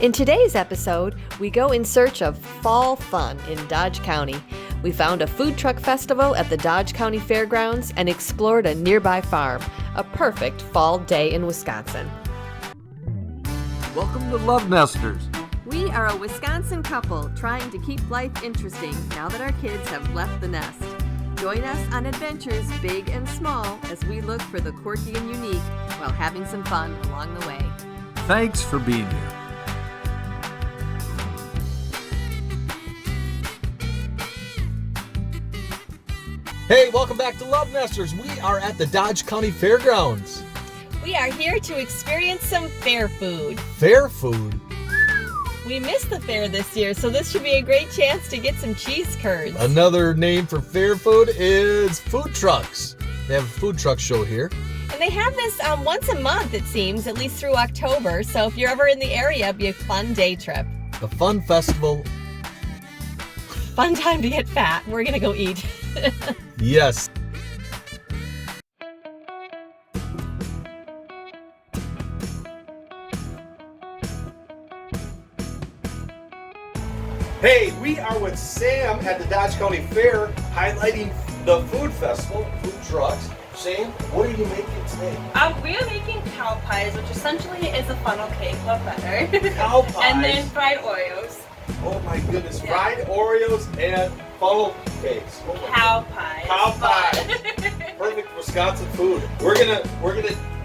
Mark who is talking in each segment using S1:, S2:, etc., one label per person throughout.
S1: In today's episode, we go in search of fall fun in Dodge County. We found a food truck festival at the Dodge County Fairgrounds and explored a nearby farm, a perfect fall day in Wisconsin.
S2: Welcome to LoveNesters.
S1: We are a Wisconsin couple trying to keep life interesting now that our kids have left the nest. Join us on adventures big and small as we look for the quirky and unique while having some fun along the way.
S2: Thanks for being here. Hey, welcome back to LoveNesters. We are at the Dodge County Fairgrounds.
S3: We are here to experience some fair food.
S2: Fair food?
S3: We missed the fair this year, so this should be a great chance to get some cheese curds.
S2: Another name for fair food is food trucks. They have a food truck show here.
S3: And they have this once a month, it seems, at least through October. So if you're ever in the area, it'd be a fun day trip.
S2: A fun festival.
S3: Fun time to get fat. We're going to go eat.
S2: Yes.
S4: Hey, we are with Sam at the Dodge County Fair, highlighting the food festival, food trucks. Sam, what are you making today?
S5: We are making cow pies, which essentially is a funnel cake, but better.
S4: Cow pies?
S5: And then fried Oreos.
S4: Oh my goodness,
S5: Yeah.
S4: fried Oreos and funnel cakes. Oh my
S5: Cow pies.
S4: Cow pies. Perfect Wisconsin food. We're gonna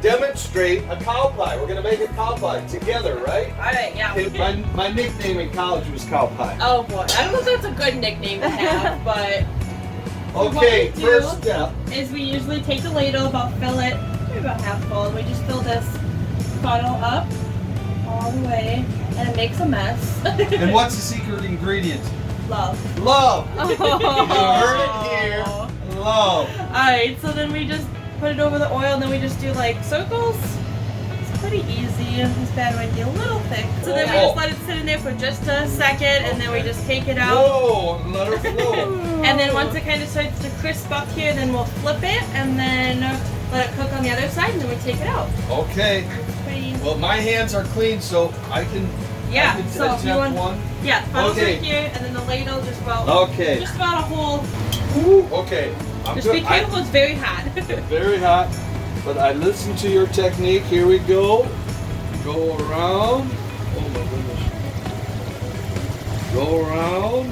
S4: demonstrate a cow pie. We're gonna make a cow pie together, right?
S5: Alright, yeah.
S4: Hey, my nickname in college was cow pie.
S5: Oh boy, I don't know if that's a good nickname to have, but
S4: Okay,
S5: what we do
S4: first step.
S5: is we usually take the ladle, fill it maybe about half full, and we just fill this funnel up all the way, and it makes a mess.
S4: And what's the secret ingredient?
S5: Love.
S4: Love.
S5: Oh.
S4: You heard it here. Love.
S5: Alright, so then we just put it over the oil, and then we just do like circles. It's pretty easy. This bad might be a little thick. So then we just let it sit in there for just a second, and then we just take it out.
S4: Whoa, let her flow.
S5: And then once it kind of starts to crisp up here, then we'll flip it, and then let it cook on the other side, and then we take it out.
S4: Okay.
S5: Pretty.
S4: Well, my hands are clean, so I can.
S5: Yeah.
S4: I can
S5: So if you
S4: attempt
S5: want,
S4: one.
S5: yeah, funnels
S4: Okay.
S5: right here, and then the ladle just about.
S4: Okay.
S5: Just about a whole.
S4: Ooh, okay. I'm
S5: Just
S4: good.
S5: be careful. It's very hot.
S4: Very hot, but I listen to your technique. Here we go. Go around. Oh my goodness. Go around.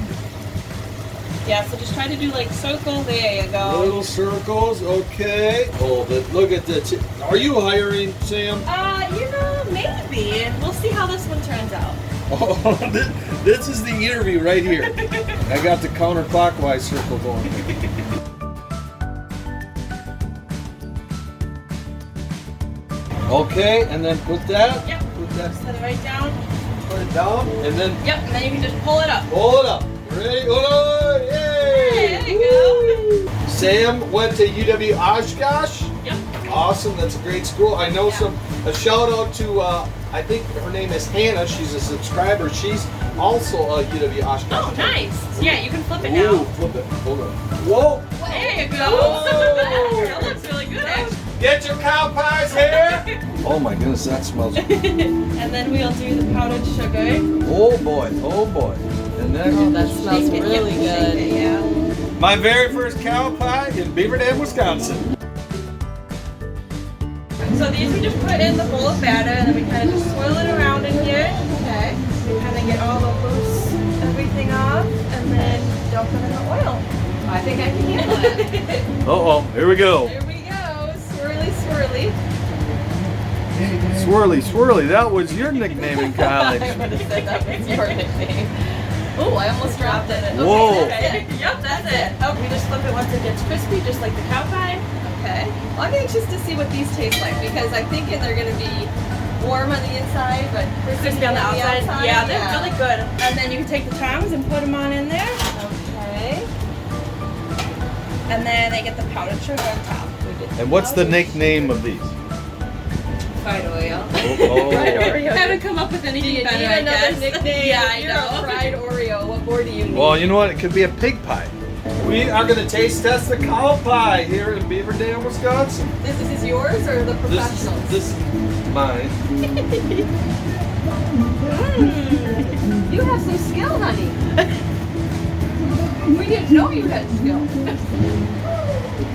S5: Yeah. So just try to do like circle. There you go.
S4: Little circles. Okay. Oh, look at that. Are you hiring, Sam?
S5: Maybe. We'll see how this one turns out.
S4: Oh, this is the interview right here. I got the counterclockwise circle going. Okay, and then put that.
S5: Yep.
S4: Put that.
S5: Set it right down.
S4: Put it down, and then
S5: Yep. And then you can just pull it up.
S4: pull it up. Ready? Oh, yay!
S5: There you
S4: Woo! Sam went to UW Oshkosh.
S5: Yep.
S4: Awesome, that's a great school. I know
S5: Yeah.
S4: a shout out to, I think her name is Hannah. She's a subscriber. She's also a UW Oshkosh.
S5: Oh, nice. So yeah, you can flip it
S4: Ooh,
S5: now.
S4: flip it. Hold on. Whoa!
S5: There you go.
S4: Whoa.
S5: That looks really good, actually.
S4: Get your cow pies here! Oh my goodness, that smells good.
S5: And then we'll do the powdered sugar.
S4: Oh boy, oh boy. And then
S1: That smells
S5: Shake it,
S1: really
S5: yep,
S1: good.
S5: shake it, yeah.
S4: my very first cow pie in Beaver Dam, Wisconsin.
S5: So these we just put in the bowl of batter, and then we kind of just swirl it around in here.
S1: Okay.
S5: We kind of get all the loose everything off, and then dump them in the oil.
S1: I think I can handle it.
S4: Uh-oh, here we go.
S5: There we go. Swirly, swirly.
S4: Swirly, swirly, that was your nickname in college.
S1: I would have said that was your nickname. Oh, I almost dropped it. Okay,
S4: Whoa.
S1: that's it.
S5: Yep, that's it. Oh, we just flip it once it gets crispy, just like the cow pie.
S1: Okay. Well, I'm anxious to see what these taste like because I'm thinking they're going to be warm on the inside, but
S5: Crispy on the outside. Yeah, they're
S1: Yeah.
S5: really good. And then you can take the tongs and put them on in there.
S1: Okay.
S5: And then they get the powdered sugar on top.
S4: And what's the nickname of these?
S1: Fried oil.
S5: Fried Oreo. I haven't come up with
S1: Do
S5: anything
S1: you
S5: better,
S1: need
S5: I
S1: another
S5: guess.
S1: nickname?
S5: Yeah, I
S1: You're
S5: know.
S1: a fried Oreo. What more do you need?
S4: Well, you know what? It could be a pig pie. We are going to taste test the cow pie here in Beaver Dam, Wisconsin.
S1: This is yours or the professionals?
S4: This is mine.
S1: You have some skill, honey. We didn't know you had skill.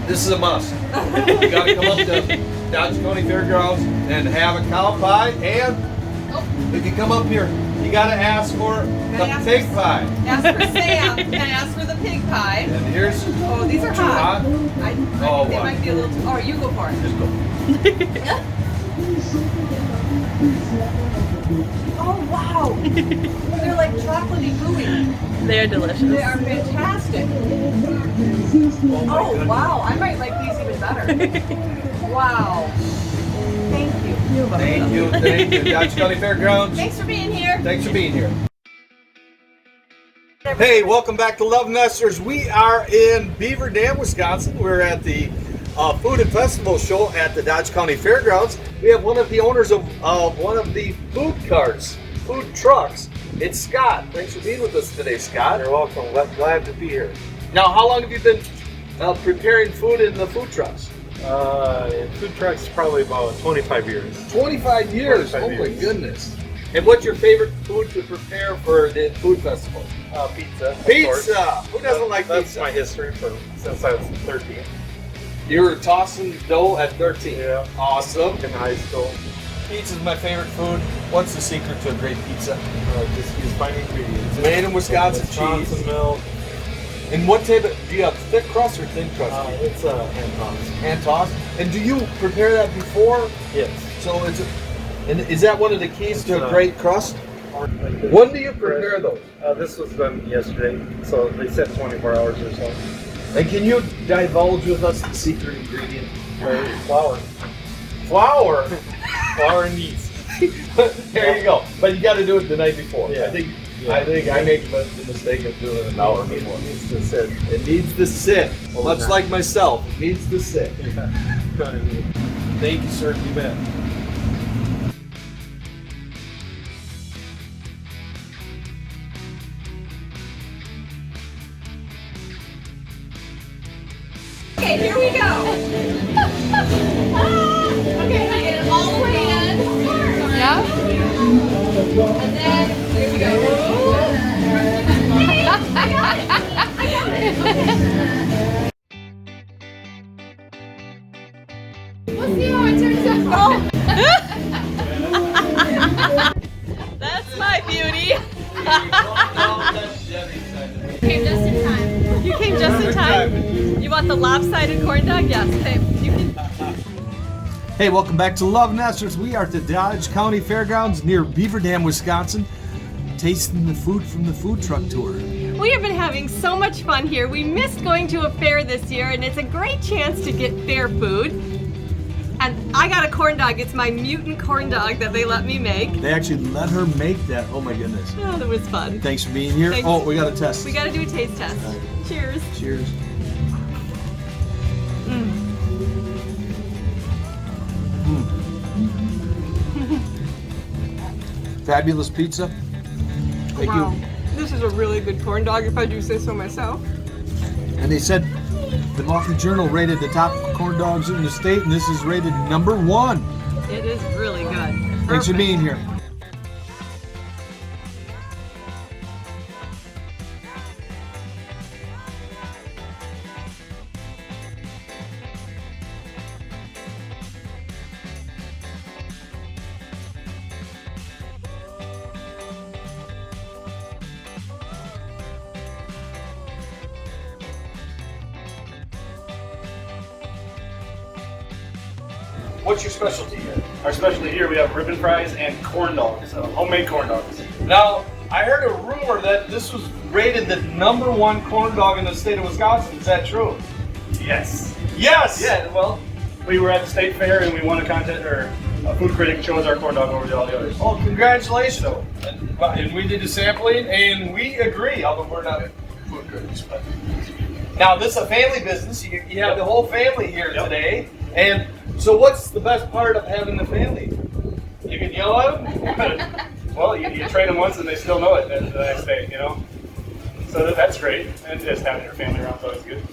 S4: This is a must. You gotta come up to Dodge County Fairgrounds and have a cow pie, and if you come up here, you gotta ask for the pig pie.
S1: Ask for Sam and ask for the pig pie.
S4: And here's
S1: Oh, these are
S4: too
S1: hot.
S4: hot.
S1: I
S4: Oh,
S1: think they
S4: wow.
S1: might be a little too. Oh, you go for it.
S4: Just go.
S1: Oh, wow. They're like chocolatey gooey.
S5: They're delicious.
S1: They are fantastic. Oh, wow. I might like these even better. Wow. Thank you.
S4: Thank you, thank you. Dodge County Fairgrounds.
S1: Thanks for being here.
S4: Thanks for being here. Hey, welcome back to Love Nesters. We are in Beaver Dam, Wisconsin. We're at the Food and Festival Show at the Dodge County Fairgrounds. We have one of the owners of one of the food carts, food trucks. It's Scott. Thanks for being with us today, Scott.
S6: You're welcome. Glad to be here.
S4: Now, how long have you been preparing food in the food trucks?
S6: In food trucks, probably about 25 years.
S4: 25 years.
S6: 25
S4: Oh my
S6: years.
S4: goodness. And what's your favorite food to prepare for the food festival?
S6: Pizza. of
S4: Pizza.
S6: course.
S4: Who doesn't like
S6: That's
S4: pizza?
S6: my history since I was 13.
S4: You were tossing dough at 13.
S6: Yeah.
S4: Awesome.
S6: In high school.
S4: Pizza is my favorite food. What's the secret to a great pizza?
S6: Just use fine ingredients.
S4: Made in Wisconsin
S6: Wisconsin
S4: cheese.
S6: milk.
S4: And what type of, do you have thick crust or thin crust?
S6: It's hand tossed.
S4: Hand tossed. And do you prepare that before?
S6: Yes.
S4: So and is that one of the keys to a
S6: It's,
S4: great crust?
S6: When
S4: When do you prepare those?
S6: This was done yesterday, so they said 24 hours or so.
S4: And can you divulge with us the secret ingredient?
S6: Flour.
S4: Flour.
S6: Flour and yeast.
S4: There you go. But you got to do it the night before.
S6: Yeah.
S4: I think I make the mistake of doing it an hour before.
S6: It needs to sit.
S4: It needs to sit. Much
S6: Overnight.
S4: like myself, it needs to sit.
S6: Thank you, sir. You bet.
S1: Okay, here we go. Okay, I get it all the way in. Yeah. And then here we go. Hey, I got it. I got it. We'll see how it turns out.
S3: That's my beauty.
S1: Came just in time.
S3: You came just in time. You want the lopsided corn dog? Yes. Okay. You can.
S2: Hey, welcome back to Love Nesters. We are at the Dodge County Fairgrounds near Beaver Dam, Wisconsin, tasting the food from the food truck tour.
S3: We have been having so much fun here. We missed going to a fair this year, and it's a great chance to get fair food. And I got a corn dog. It's my mutant corn dog that they let me make.
S2: They actually let her make that. Oh my goodness.
S3: Oh, that was fun.
S2: Thanks for being here.
S3: Thanks.
S2: Oh, we got to test.
S3: We got to do a taste test. Cheers.
S2: Cheers. Fabulous pizza. Thank
S1: Wow.
S2: you.
S1: This is a really good corn dog, if I do say so myself.
S2: And they said the Monthly Journal rated the top corn dogs in the state, and this is rated #1.
S3: It is really good.
S2: Thanks for
S3: Perfect.
S2: being here.
S4: What's your specialty here?
S7: Our specialty here, we have ribbon fries and corn dogs, homemade corn dogs.
S4: Now, I heard a rumor that this was rated the #1 corn dog in the state of Wisconsin. Is that true?
S7: Yes.
S4: Yes!
S7: Yeah, well, we were at the state fair and we won a contest, or a food critic chose our corn dog over all the others.
S4: Oh, congratulations. And we did the sampling, and we agree, although we're not food critics. But now, this is a family business. You have the whole family here today. And so what's the best part of having the family? You can yell at them?
S7: Well, you train them once and they still know it the next day, you know? So that's great. And just having your family around is always good.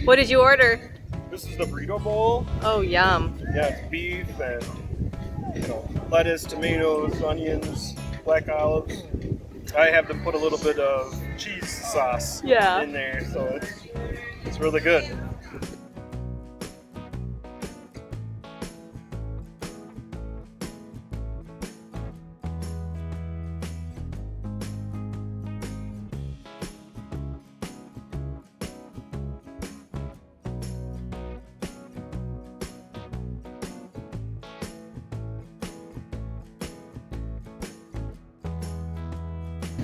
S3: What did you order?
S6: This is the burrito bowl.
S3: Oh, yum.
S6: Yeah, it's beef and lettuce, tomatoes, onions, black olives. I have them put a little bit of cheese sauce in there, so it's really good.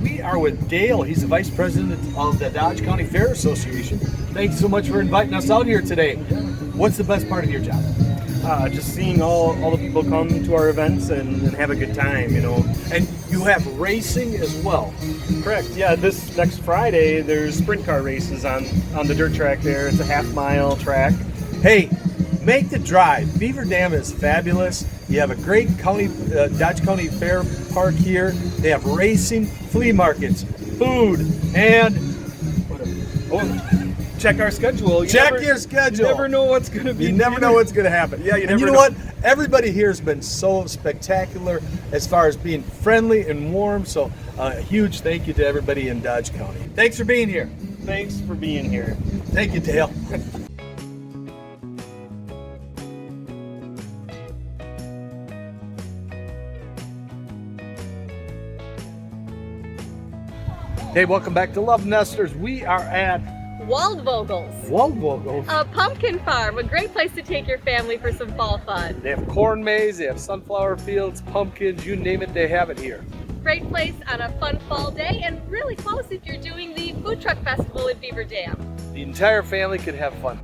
S2: We are with Dale. He's the vice president of the Dodge County Fair Association. Thank you so much for inviting us out here today. What's the best part of your job?
S6: Just seeing all the people come to our events and have a good time,
S2: And you have racing as well.
S6: Correct. Yeah, this next Friday there's sprint car races on the dirt track there. It's a half-mile track.
S2: Hey, make the drive. Beaver Dam is fabulous. You have a great Dodge County Fair Park here. They have racing, flea markets, food, and
S6: check our schedule.
S2: Your schedule.
S6: You never know what's going to be.
S2: You never know what's going to happen.
S6: Yeah,
S2: you know what? Everybody here has been so spectacular as far as being friendly and warm. So a huge thank you to everybody in Dodge County. Thanks for being here.
S6: Thanks for being here.
S2: Thank you, Dale. Hey, welcome back to Love Nesters. We are at
S3: Waldvogel's.
S2: Waldvogel.
S3: A pumpkin farm, a great place to take your family for some fall fun.
S2: They have corn maze, they have sunflower fields, pumpkins, you name it, they have it here.
S3: Great place on a fun fall day, and really close if you're doing the food truck festival in Beaver Dam.
S2: The entire family could have fun.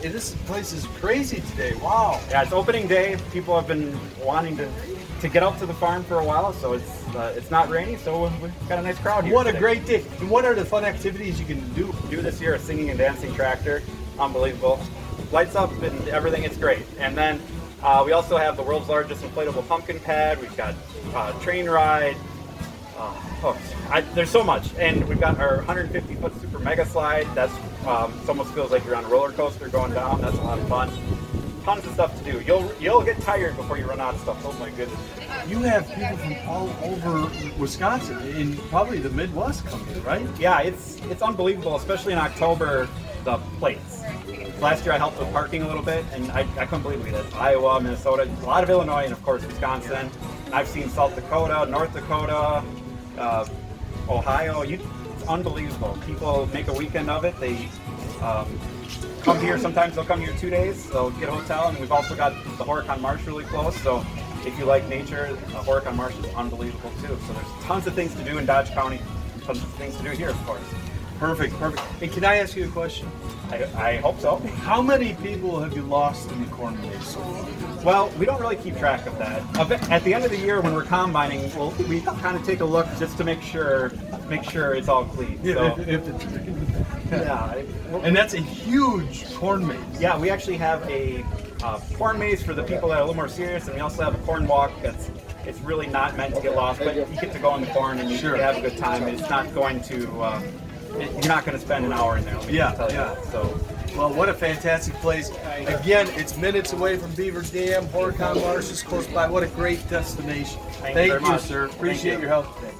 S2: Hey, this place is crazy today. Wow.
S8: Yeah, it's opening day. People have been wanting to get out to the farm for a while, so it's not rainy, so we've got a nice crowd here.
S2: What
S8: today.
S2: a great day. And what are the fun activities you can do?
S8: Do this year, a singing and dancing tractor. Unbelievable. Lights up and everything, it's great. And then we also have the world's largest inflatable pumpkin pad. We've got train ride. There's so much. And we've got our 150-foot super mega slide. That's it almost feels like you're on a roller coaster going down. That's a lot of fun. Tons of stuff to do. You'll get tired before you run out of stuff. Oh my goodness.
S2: You have people from all over Wisconsin, in probably the Midwest coming here, right?
S8: Yeah, it's unbelievable, especially in October, the plates. Last year I helped with parking a little bit, and I couldn't believe it. Iowa, Minnesota, a lot of Illinois, and of course Wisconsin. I've seen South Dakota, North Dakota, Ohio. It's unbelievable. People make a weekend of it. They come here. Sometimes they'll come here 2 days. They'll get a hotel, and we've also got the Horicon Marsh really close. So if you like nature, Horicon Marsh is unbelievable too. So there's tons of things to do in Dodge County. Tons of things to do here, of course.
S2: Perfect. And can I ask you a question?
S8: I hope so.
S2: How many people have you lost in the corn maze so far?
S8: Well, we don't really keep track of that. At the end of the year, when we're combining, we kind of take a look just to make sure it's all clean.
S2: Yeah,
S8: So,
S2: yeah. And that's a huge corn maze.
S8: yeah, we actually have a corn maze for the people that are a little more serious, and we also have a corn walk it's really not meant to get lost, but you get to go in the corn and you have a good time. It's not going to you're not going to spend an hour in there. Let me just tell you that. So.
S2: Well, what a fantastic place. Again, it's minutes away from Beaver Dam. Horicon Marsh is close by. What a great destination.
S8: Thank you very much.
S2: Sir. Appreciate your help today.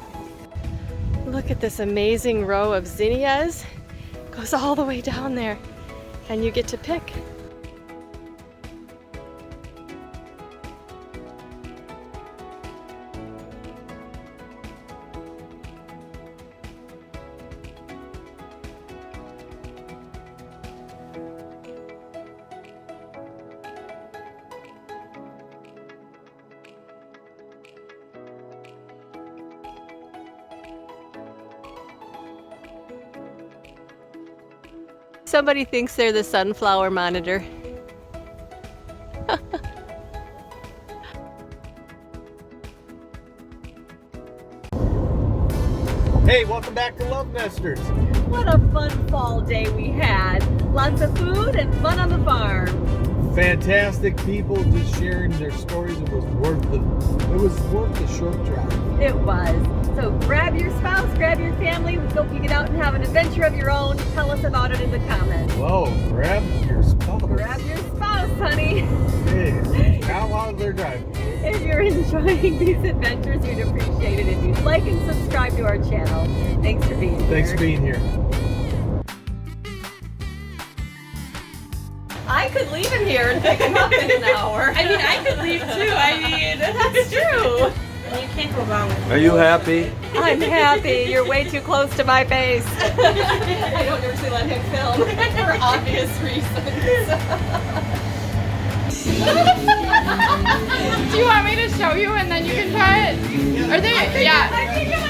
S3: Look at this amazing row of zinnias. Goes all the way down there, and you get to pick. Somebody thinks they're the sunflower monitor.
S2: Hey, welcome back to Love Nesters.
S3: What a fun fall day we had. Lots of food and fun on the farm.
S2: fantastic people just sharing their stories. It was worth the short drive.
S3: It was. So grab your spouse, grab your family, hope you get out and have an adventure of your own. Tell us about it in the comments.
S2: Whoa, grab your spouse.
S3: Grab your spouse, honey.
S2: Hey, out while they're driving.
S3: If you're enjoying these adventures, we'd appreciate it if you'd like and subscribe to our channel. Thanks for being here.
S2: Thanks for being here.
S3: I could leave him here and pick him up in an hour.
S5: I mean, I could leave too. I mean,
S3: That's true.
S5: you can't go wrong with
S2: Are you happy?
S3: I'm happy. You're way too close to my face. I don't usually let him film for obvious reasons.
S9: Do you want me to show you and then you can try it? Are they? Yeah.
S3: I think